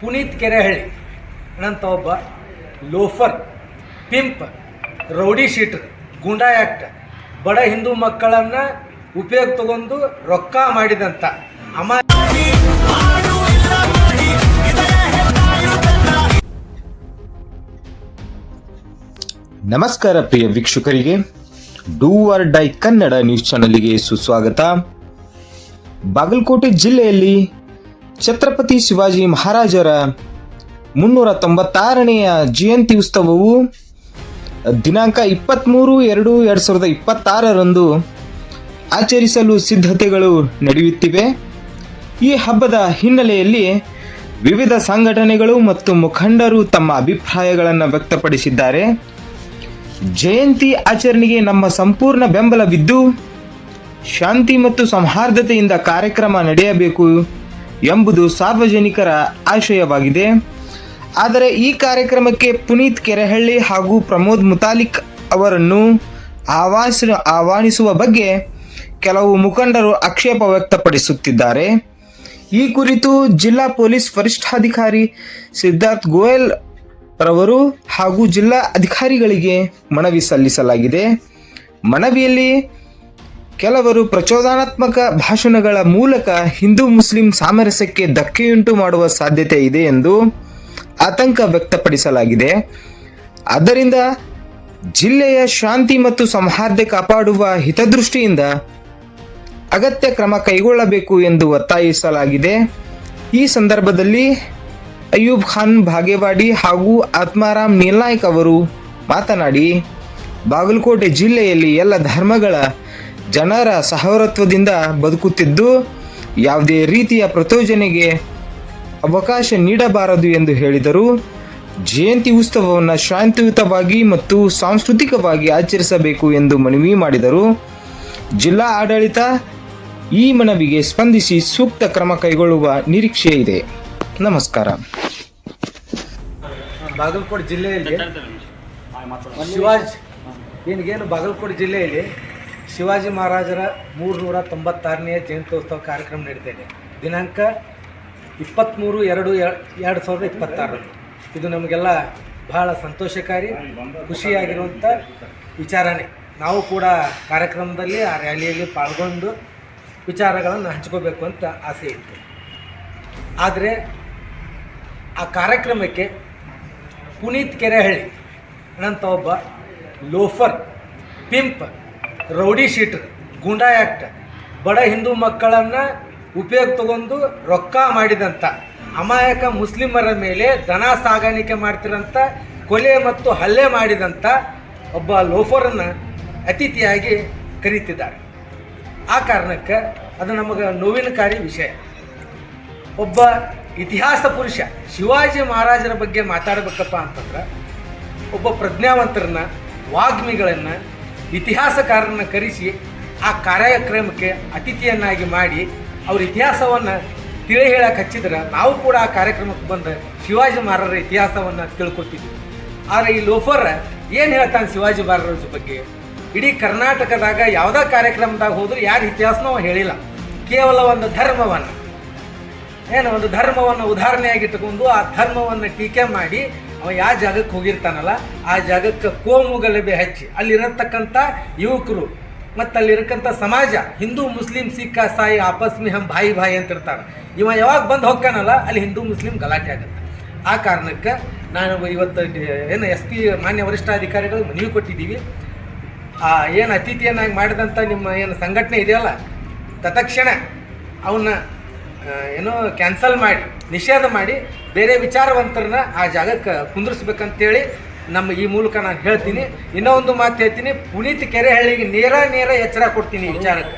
ಪುನೀತ್ ಕೆರೆಹಳ್ಳಿ ಅನ್ನಂಥ ಒಬ್ಬ loafer, pimp, rowdy sheeter, ಗೂಂಡಾ act, ಬಡ ಹಿಂದೂ ಮಕ್ಕಳನ್ನು ಉಪಯೋಗ ತಗೊಂಡು ರೊಕ್ಕ ಮಾಡಿದಂಥ ನಮಸ್ಕಾರ ಪ್ರಿಯ ವೀಕ್ಷಕರಿಗೆ, do or die Kannada news ಚಾನೆಲ್ಗೆ ಸುಸ್ವಾಗತ. ಬಾಗಲಕೋಟೆ ಜಿಲ್ಲೆಯಲ್ಲಿ ಛತ್ರಪತಿ ಶಿವಾಜಿ ಮಹಾರಾಜರ 396ನೆಯ ಜಯಂತಿ ಉತ್ಸವವು ದಿನಾಂಕ 23/2/2026 ಆಚರಿಸಲು ಸಿದ್ಧತೆಗಳು ನಡೆಯುತ್ತಿವೆ. ಈ ಹಬ್ಬದ ಹಿನ್ನೆಲೆಯಲ್ಲಿ ವಿವಿಧ ಸಂಘಟನೆಗಳು ಮತ್ತು ಮುಖಂಡರು ತಮ್ಮ ಅಭಿಪ್ರಾಯಗಳನ್ನು ವ್ಯಕ್ತಪಡಿಸಿದ್ದಾರೆ. ಜಯಂತಿ ಆಚರಣೆಗೆ ನಮ್ಮ ಸಂಪೂರ್ಣ ಬೆಂಬಲವಿದ್ದು ಶಾಂತಿ ಮತ್ತು ಸೌಹಾರ್ದತೆಯಿಂದ ಕಾರ್ಯಕ್ರಮ ನಡೆಯಬೇಕು ಎಂಬುದು ಸಾರ್ವಜನಿಕರ ಆಶಯವಾಗಿದೆ. ಆದರೆ ಈ ಕಾರ್ಯಕ್ರಮಕ್ಕೆ ಪುನೀತ್ ಕೆರೆಹಳ್ಳಿ ಹಾಗೂ ಪ್ರಮೋದ್ ಮುತಾಲಿಕ್ ಅವರನ್ನು ಆಹ್ವಾನಿಸುವ ಬಗ್ಗೆ ಕೆಲವು ಮುಖಂಡರು ಆಕ್ಷೇಪ ವ್ಯಕ್ತಪಡಿಸುತ್ತಿದ್ದಾರೆ. ಈ ಕುರಿತು ಜಿಲ್ಲಾ ಪೊಲೀಸ್ ವರಿಷ್ಠಾಧಿಕಾರಿ ಸಿದ್ಧಾರ್ಥ್ ಗೋಯಲ್ ರವರು ಹಾಗೂ ಜಿಲ್ಲಾ ಅಧಿಕಾರಿಗಳಿಗೆ ಮನವಿ ಸಲ್ಲಿಸಲಾಗಿದೆ. ಮನವಿಯಲ್ಲಿ ಕೆಲವರು ಪ್ರಚೋದನಾತ್ಮಕ ಭಾಷಣಗಳ ಮೂಲಕ ಹಿಂದೂ ಮುಸ್ಲಿಂ ಸಾಮರಸ್ಯಕ್ಕೆ ಧಕ್ಕೆಯುಂಟು ಮಾಡುವ ಸಾಧ್ಯತೆ ಇದೆ ಎಂದು ಆತಂಕ ವ್ಯಕ್ತಪಡಿಸಲಾಗಿದೆ. ಆದ್ದರಿಂದ ಜಿಲ್ಲೆಯ ಶಾಂತಿ ಮತ್ತು ಸೌಹಾರ್ದ ಕಾಪಾಡುವ ಹಿತದೃಷ್ಟಿಯಿಂದ ಅಗತ್ಯ ಕ್ರಮ ಕೈಗೊಳ್ಳಬೇಕು ಎಂದು ಒತ್ತಾಯಿಸಲಾಗಿದೆ. ಈ ಸಂದರ್ಭದಲ್ಲಿ ಅಯ್ಯೂಬ್ ಖಾನ್ ಭಾಗೇವಾಡಿ ಹಾಗೂ ಆತ್ಮಾರಾಮ್ ನೀಲ್ನಾಯ್ಕ್ ಅವರು ಮಾತನಾಡಿ, ಬಾಗಲಕೋಟೆ ಜಿಲ್ಲೆಯಲ್ಲಿ ಎಲ್ಲ ಧರ್ಮಗಳ ಜನರ ಸಹೋದರತ್ವದಿಂದ ಬದುಕುತ್ತಿದ್ದು ಯಾವುದೇ ರೀತಿಯ ಪ್ರಚೋದನೆಗೆ ಅವಕಾಶ ನೀಡಬಾರದು ಎಂದು ಹೇಳಿದರು. ಜಯಂತಿ ಉತ್ಸವವನ್ನು ಶಾಂತಿಯುತವಾಗಿ ಮತ್ತು ಸಾಂಸ್ಕೃತಿಕವಾಗಿ ಆಚರಿಸಬೇಕು ಎಂದು ಮನವಿ ಮಾಡಿದರು. ಜಿಲ್ಲಾ ಆಡಳಿತ ಈ ಮನವಿಗೆ ಸ್ಪಂದಿಸಿ ಸೂಕ್ತ ಕ್ರಮ ಕೈಗೊಳ್ಳುವ ನಿರೀಕ್ಷೆ ಇದೆ. ನಮಸ್ಕಾರ. ಬಾಗಲಕೋಟೆ ಜಿಲ್ಲೆಯಲ್ಲಿ ಬಾಗಲಕೋಟೆ ಜಿಲ್ಲೆಯಲ್ಲಿ ಶಿವಾಜಿ ಮಹಾರಾಜರ 396ನೇ ಜಯಂತ್ಯೋತ್ಸವ ಕಾರ್ಯಕ್ರಮ ನಡೀತಾ ಇದೆ. ದಿನಾಂಕ 23/2/2026. ಇದು ನಮಗೆಲ್ಲ ಬಹಳ ಸಂತೋಷಕಾರಿ, ಖುಷಿಯಾಗಿರುವಂಥ ವಿಚಾರನೇ. ನಾವು ಕೂಡ ಕಾರ್ಯಕ್ರಮದಲ್ಲಿ ಆ ರ್ಯಾಲಿಯಲ್ಲಿ ಪಾಲ್ಗೊಂಡು ವಿಚಾರಗಳನ್ನು ಹಂಚ್ಕೋಬೇಕು ಅಂತ ಆಸೆ ಇತ್ತು. ಆದರೆ ಆ ಕಾರ್ಯಕ್ರಮಕ್ಕೆ ಪುನೀತ್ ಕೆರೆಹಳ್ಳಿ ಅನ್ನಂಥ ಒಬ್ಬ ಲೋಫರ್, ಪಿಂಪ್, ರೌಡಿ ಶೀಟರ್, ಗೂಂಡಾ ಆ್ಯಕ್ಟ್, ಬಡ ಹಿಂದೂ ಮಕ್ಕಳನ್ನು ಉಪಯೋಗ ತಗೊಂಡು ರೊಕ್ಕ ಮಾಡಿದಂಥ ಅಮಾಯಕ ಮುಸ್ಲಿಮರ ಮೇಲೆ ದನ ಸಾಗಾಣಿಕೆ ಮಾಡ್ತಿರೋಂಥ, ಕೊಲೆ ಮತ್ತು ಹಲ್ಲೆ ಮಾಡಿದಂಥ ಒಬ್ಬ ಲೋಫರನ್ನು ಅತಿಥಿಯಾಗಿ ಕರೀತಿದ್ದಾರೆ. ಆ ಕಾರಣಕ್ಕೆ ಅದು ನಮಗೆ ನೋವಿನಕಾರಿ ವಿಷಯ. ಒಬ್ಬ ಇತಿಹಾಸ ಪುರುಷ ಶಿವಾಜಿ ಮಹಾರಾಜರ ಬಗ್ಗೆ ಮಾತಾಡಬೇಕಪ್ಪ ಅಂತಂದ್ರೆ ಒಬ್ಬ ಪ್ರಜ್ಞಾವಂತರನ್ನ, ವಾಗ್ಮಿಗಳನ್ನು, ಇತಿಹಾಸಕಾರರನ್ನು ಕರೆಸಿ ಆ ಕಾರ್ಯಕ್ರಮಕ್ಕೆ ಅತಿಥಿಯನ್ನಾಗಿ ಮಾಡಿ ಅವ್ರ ಇತಿಹಾಸವನ್ನು ತಿಳಿ ಹೇಳಕ್ಕೆ ಹಚ್ಚಿದ್ರೆ ನಾವು ಕೂಡ ಆ ಕಾರ್ಯಕ್ರಮಕ್ಕೆ ಬಂದು ಶಿವಾಜಿ ಮಹಾರಾಜರ ಇತಿಹಾಸವನ್ನು ತಿಳ್ಕೊತಿದ್ವಿ. ಆದರೆ ಈ ಲೋಫರ್ ಏನು ಹೇಳ್ತಾನೆ ಶಿವಾಜಿ ಮಹಾರಾಜರ ಬಗ್ಗೆ? ಇಡೀ ಕರ್ನಾಟಕದಾಗ ಯಾವುದೇ ಕಾರ್ಯಕ್ರಮದಾಗ ಹೋದರೂ ಯಾರು ಇತಿಹಾಸನೂ ಹೇಳಿಲ್ಲ. ಕೇವಲ ಒಂದು ಧರ್ಮವನ್ನು ಉದಾಹರಣೆಯಾಗಿಟ್ಟುಕೊಂಡು ಆ ಧರ್ಮವನ್ನು ಟೀಕೆ ಮಾಡಿ ಅವ ಯಾವ ಜಾಗಕ್ಕೆ ಹೋಗಿರ್ತಾನಲ್ಲ ಆ ಜಾಗಕ್ಕೆ ಕೋಮು ಗಲಭೆ ಹಚ್ಚಿ ಅಲ್ಲಿರತಕ್ಕಂಥ ಯುವಕರು ಮತ್ತು ಅಲ್ಲಿರಕ್ಕಂಥ ಸಮಾಜ, ಹಿಂದೂ ಮುಸ್ಲಿಂ ಸಿಖ್ ಸಾಯಿ ಆಪಸ್ಮಿ ಹಮ್ ಭಾಯಿ ಅಂತ ಇರ್ತಾರೆ. ಇವ ಯಾವಾಗ ಬಂದು ಹೋಗ್ತಾನಲ್ಲ ಅಲ್ಲಿ ಹಿಂದೂ ಮುಸ್ಲಿಂ ಗಲಾಟೆ ಆಗುತ್ತೆ. ಆ ಕಾರಣಕ್ಕೆ ನಾನು ಇವತ್ತು SP ಮಾನ್ಯ ವರಿಷ್ಠಾಧಿಕಾರಿಗಳು ಮನವಿ ಕೊಟ್ಟಿದ್ದೀವಿ. ಏನು ಅತಿಥಿಯನ್ನಾಗಿ ಮಾಡಿದಂಥ ನಿಮ್ಮ ಏನು ಸಂಘಟನೆ ಇದೆಯಲ್ಲ, ತತ್ಕ್ಷಣ ಅವನ್ನ ಕ್ಯಾನ್ಸಲ್ ಮಾಡಿ, ನಿಷೇಧ ಮಾಡಿ, ಬೇರೆ ವಿಚಾರವಂತರನ್ನ ಆ ಜಾಗಕ್ಕೆ ಕುಂದಿರಿಸ್ಬೇಕಂತೇಳಿ ನಮ್ಮ ಈ ಮೂಲಕ ನಾನು ಹೇಳ್ತೀನಿ. ಇನ್ನೊಂದು ಮಾತು ಹೇಳ್ತೀನಿ, ಪುನೀತ್ ಕೆರೆಹಳ್ಳಿಗೆ ನೇರ ಎಚ್ಚರ ಕೊಡ್ತೀನಿ ಈ ವಿಚಾರಕ್ಕೆ.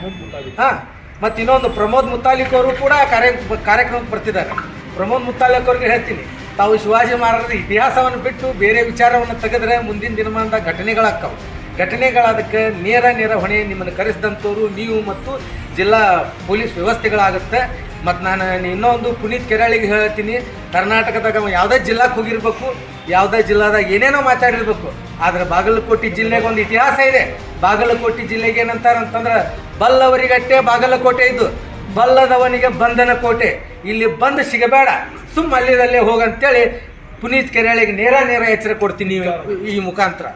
ಮತ್ತು ಇನ್ನೊಂದು ಪ್ರಮೋದ್ ಮುತಾಲಿಕ್ ಅವರು ಕೂಡ ಕಾರ್ಯಕ್ರಮಕ್ಕೆ ಬರ್ತಿದ್ದಾರೆ. ಪ್ರಮೋದ್ ಮುತಾಲಿಕ್ ಅವ್ರಿಗೆ ಹೇಳ್ತೀನಿ, ತಾವು ಶಿವಾಜಿ ಮಹಾರಾಜರ ಇತಿಹಾಸವನ್ನು ಬಿಟ್ಟು ಬೇರೆ ವಿಚಾರವನ್ನು ತೆಗೆದ್ರೆ ಮುಂದಿನ ದಿನಮಾನದ ಘಟನೆಗಳದಕ್ಕೆ ನೇರ ಹೊಣೆ ನಿಮ್ಮನ್ನು ಕರೆಸಿದಂಥವ್ರು ನೀವು ಮತ್ತು ಜಿಲ್ಲಾ ಪೊಲೀಸ್ ವ್ಯವಸ್ಥೆಗಳಾಗುತ್ತೆ. ಮತ್ತು ನಾನು ಇನ್ನೊಂದು ಪುನೀತ್ ಕೆರೆಹಳ್ಳಿಗೆ ಹೇಳ್ತೀನಿ, ಕರ್ನಾಟಕದಾಗ ಯಾವುದೇ ಜಿಲ್ಲಾಕ್ಕೆ ಹೋಗಿರ್ಬೇಕು, ಯಾವುದೇ ಜಿಲ್ಲಾದಾಗ ಏನೇನೋ ಮಾತಾಡಿರ್ಬೇಕು, ಆದರೆ ಬಾಗಲಕೋಟೆ ಜಿಲ್ಲೆಗೆ ಒಂದು ಇತಿಹಾಸ ಇದೆ. ಬಾಗಲಕೋಟೆ ಜಿಲ್ಲೆಗೆ ಏನಂತಾರೆ ಅಂತಂದ್ರೆ, ಬಲ್ಲವರಿಗಟ್ಟೆ ಬಾಗಲಕೋಟೆ ಇದು, ಬಲ್ಲದವನಿಗೆ ಬಂಧನ ಕೋಟೆ. ಇಲ್ಲಿ ಬಂದು ಸಿಗಬೇಡ, ಸುಮ್ಮ ಅಲ್ಲಿದಲ್ಲೇ ಹೋಗಂತೇಳಿ ಪುನೀತ್ ಕೆರೆಯಾಳಿಗೆ ನೇರ ಎಚ್ಚರ ಕೊಡ್ತೀನಿ ಈ ಮುಖಾಂತರ.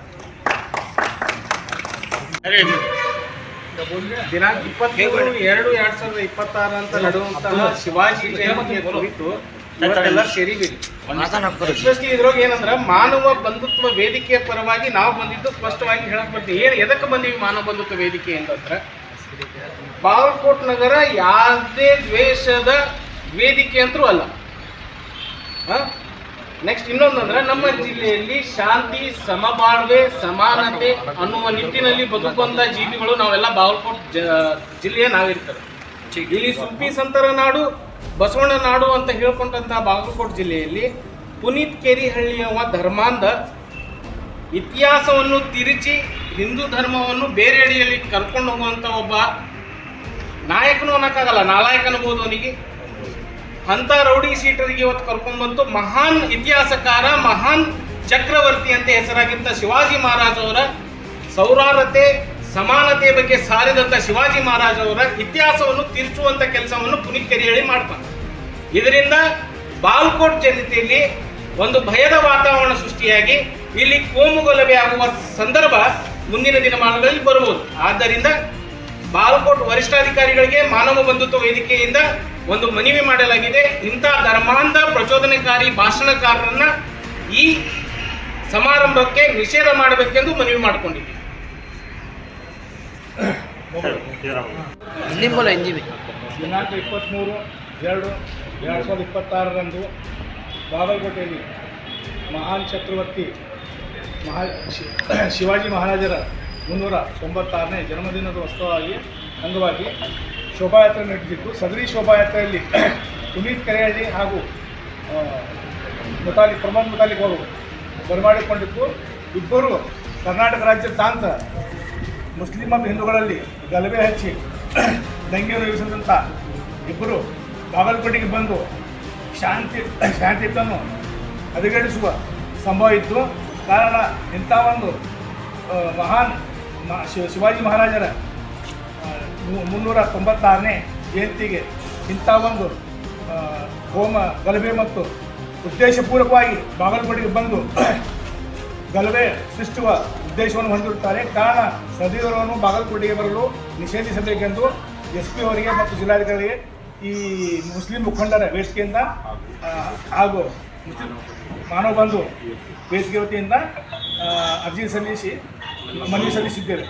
ದಿನಾಂಕ 27/2/2026 ಅಂತ ನಡೆಯುವಂತಹ ಶಿವಾಜಿ ಜಯಂತಿಯ ಕುರಿತು ಇವತ್ತೆಲ್ಲ ಸೇರಿದ್ದೀವಿ. ಎಸ್ಪೆಷಲಿ ಇದ್ರೊಳಗೆ ಏನಂದ್ರೆ ಮಾನವ ಬಂಧುತ್ವ ವೇದಿಕೆಯ ಪರವಾಗಿ ನಾವು ಬಂದಿದ್ದು ಸ್ಪಷ್ಟವಾಗಿ ಹೇಳಕ್ ಬರ್ತೀವಿ. ಎದಕ್ಕೆ ಬಂದೀವಿ ಮಾನವ ಬಂಧುತ್ವ ವೇದಿಕೆ ಅಂತಂದ್ರೆ, ಬಾಗಲಕೋಟ್ ನಗರ ಯಾವುದೇ ದ್ವೇಷದ ವೇದಿಕೆ ಅಂತೂ ಅಲ್ಲ. ನೆಕ್ಸ್ಟ್ ಇನ್ನೊಂದಂದ್ರೆ, ನಮ್ಮ ಜಿಲ್ಲೆಯಲ್ಲಿ ಶಾಂತಿ, ಸಮಬಾಳ್ವೆ, ಸಮಾನತೆ ಅನ್ನುವ ನಿಟ್ಟಿನಲ್ಲಿ ಬದುಕುವಂತ ಜೀವಿಗಳು ನಾವೆಲ್ಲ ಬಾಗಲಕೋಟ್ ಜಿಲ್ಲೆಯ ನಾವಿರ್ತೇವೆ. ಇಲ್ಲಿ ಸುಬ್ಬಿ ಸಂತರ ನಾಡು, ಬಸವಣ್ಣ ನಾಡು ಅಂತ ಹೇಳ್ಕೊಂಡಂತಹ ಬಾಗಲಕೋಟ್ ಜಿಲ್ಲೆಯಲ್ಲಿ ಪುನೀತ್ ಕೆರಿಹಳ್ಳಿಯವ ಧರ್ಮಾಂಧ ಇತಿಹಾಸವನ್ನು ತಿರುಚಿ ಹಿಂದೂ ಧರ್ಮವನ್ನು ಬೇರೆ ಅಡಿಯಲ್ಲಿ ಕರ್ಕೊಂಡು ಹೋಗುವಂಥ ಒಬ್ಬ ನಾಯಕನು ಅನ್ನೋಕ್ಕಾಗಲ್ಲ, ನಾಲಾಯಕ ಅನ್ಬೋದು ಅವನಿಗೆ. ಅಂಥ ರೌಡಿ ಶೀಟರಿಗೆ ಇವತ್ತು ಕರ್ಕೊಂಡ್ಬಂತು ಮಹಾನ್ ಇತಿಹಾಸಕಾರ, ಮಹಾನ್ ಚಕ್ರವರ್ತಿ ಅಂತ ಹೆಸರಾಗಿದ್ದ ಶಿವಾಜಿ ಮಹಾರಾಜ್ ಅವರ ಸೌರಾರತೆ, ಸಮಾನತೆ ಬಗ್ಗೆ ಸಾರಿದಂಥ ಶಿವಾಜಿ ಮಹಾರಾಜ್ ಅವರ ಇತಿಹಾಸವನ್ನು ತಿರುಚುವಂಥ ಕೆಲಸವನ್ನು ಪುನೀತ್ ಕೆರಿಹಳ್ಳಿ ಮಾಡ್ತಾನೆ. ಇದರಿಂದ ಬಾಗಲಕೋಟ್ ಜನತೆಯಲ್ಲಿ ಒಂದು ಭಯದ ವಾತಾವರಣ ಸೃಷ್ಟಿಯಾಗಿ ಇಲ್ಲಿ ಕೋಮುಗಲಭೆ ಆಗುವ ಸಂದರ್ಭ ಮುಂದಿನ ದಿನಮಾನಗಳಲ್ಲಿ ಬರಬಹುದು. ಆದ್ದರಿಂದ ಬಾಗಲಕೋಟ್ ವರಿಷ್ಠಾಧಿಕಾರಿಗಳಿಗೆ ಮಾನವ ಬಂಧುತ್ವ ವೇದಿಕೆಯಿಂದ ಒಂದು ಮನವಿ ಮಾಡಲಾಗಿದೆ. ಇಂಥ ಧರ್ಮಾಂಧ ಪ್ರಚೋದನಕಾರಿ ಭಾಷಣಕಾರರನ್ನ ಈ ಸಮಾರಂಭಕ್ಕೆ ನಿಷೇಧ ಮಾಡಬೇಕೆಂದು ಮನವಿ ಮಾಡಿಕೊಂಡಿದ್ದೀವಿ. ದಿನಾಂಕ 23/2/2026 ಬಾಗಲಕೋಟೆಯಲ್ಲಿ ಮಹಾನ್ ಚಕ್ರವರ್ತಿ ಶಿವಾಜಿ ಮಹಾರಾಜರ 396ನೇ ಜನ್ಮದಿನದ ಉತ್ಸವವಾಗಿ ಅಂಗವಾಗಿ ಶೋಭಾಯಾತ್ರೆ ನಡೆದಿದ್ದು, ಸದರಿ ಶೋಭಾಯಾತ್ರೆಯಲ್ಲಿ ಪುನೀತ್ ಕೆರೆಹಳ್ಳಿ ಹಾಗೂ ಪ್ರಮೋದ್ ಮುತಾಲಿಕ್ ಅವರು ಬರಮಾಡಿಕೊಂಡಿದ್ದು, ಇಬ್ಬರು ಕರ್ನಾಟಕ ರಾಜ್ಯಾದ್ಯಂತ ಮುಸ್ಲಿಂ ಮತ್ತು ಹಿಂದೂಗಳಲ್ಲಿ ಗಲಭೆ ಹಚ್ಚಿ ದಂಗೆಯನ್ನು ಎಬ್ಬಿಸಿದಂಥ ಇಬ್ಬರು ಬಾಗಲಕೋಟೆಗೆ ಬಂದು ಶಾಂತಿಯುತವನ್ನು ಹದಗೆಡಿಸುವ ಸಂಭವ ಇತ್ತು. ಕಾರಣ ಇಂಥ ಒಂದು ಮಹಾನ್ ಶಿವಾಜಿ ಮಹಾರಾಜರ 396ನೇ ಜಯಂತಿಗೆ ಇಂಥ ಒಂದು ಹೋಮ ಗಲಭೆ ಮತ್ತು ಉದ್ದೇಶಪೂರ್ವಕವಾಗಿ ಬಾಗಲಕೋಟೆಗೆ ಬಂದು ಗಲಭೆ ಸೃಷ್ಟಿಸುವ ಉದ್ದೇಶವನ್ನು ಹೊಂದಿರುತ್ತಾರೆ. ಕಾರಣ ಸದಸ್ಯರನ್ನು ಬಾಗಲಕೋಟೆಗೆ ಬರಲು ನಿಷೇಧಿಸಬೇಕೆಂದು SP ಅವರಿಗೆ ಮತ್ತು ಜಿಲ್ಲಾಧಿಕಾರಿಗೆ ಈ ಮುಸ್ಲಿಂ ಮುಖಂಡರ ವೇದಿಕೆಯಿಂದ ಹಾಗೂ ಮುಸ್ಲಿಂ ಮಾನವ ಬಂಧು ವೇದಿಕೆ ವತಿಯಿಂದ ಮನವಿ ಸಲ್ಲಿಸಿದ್ದೇವೆ.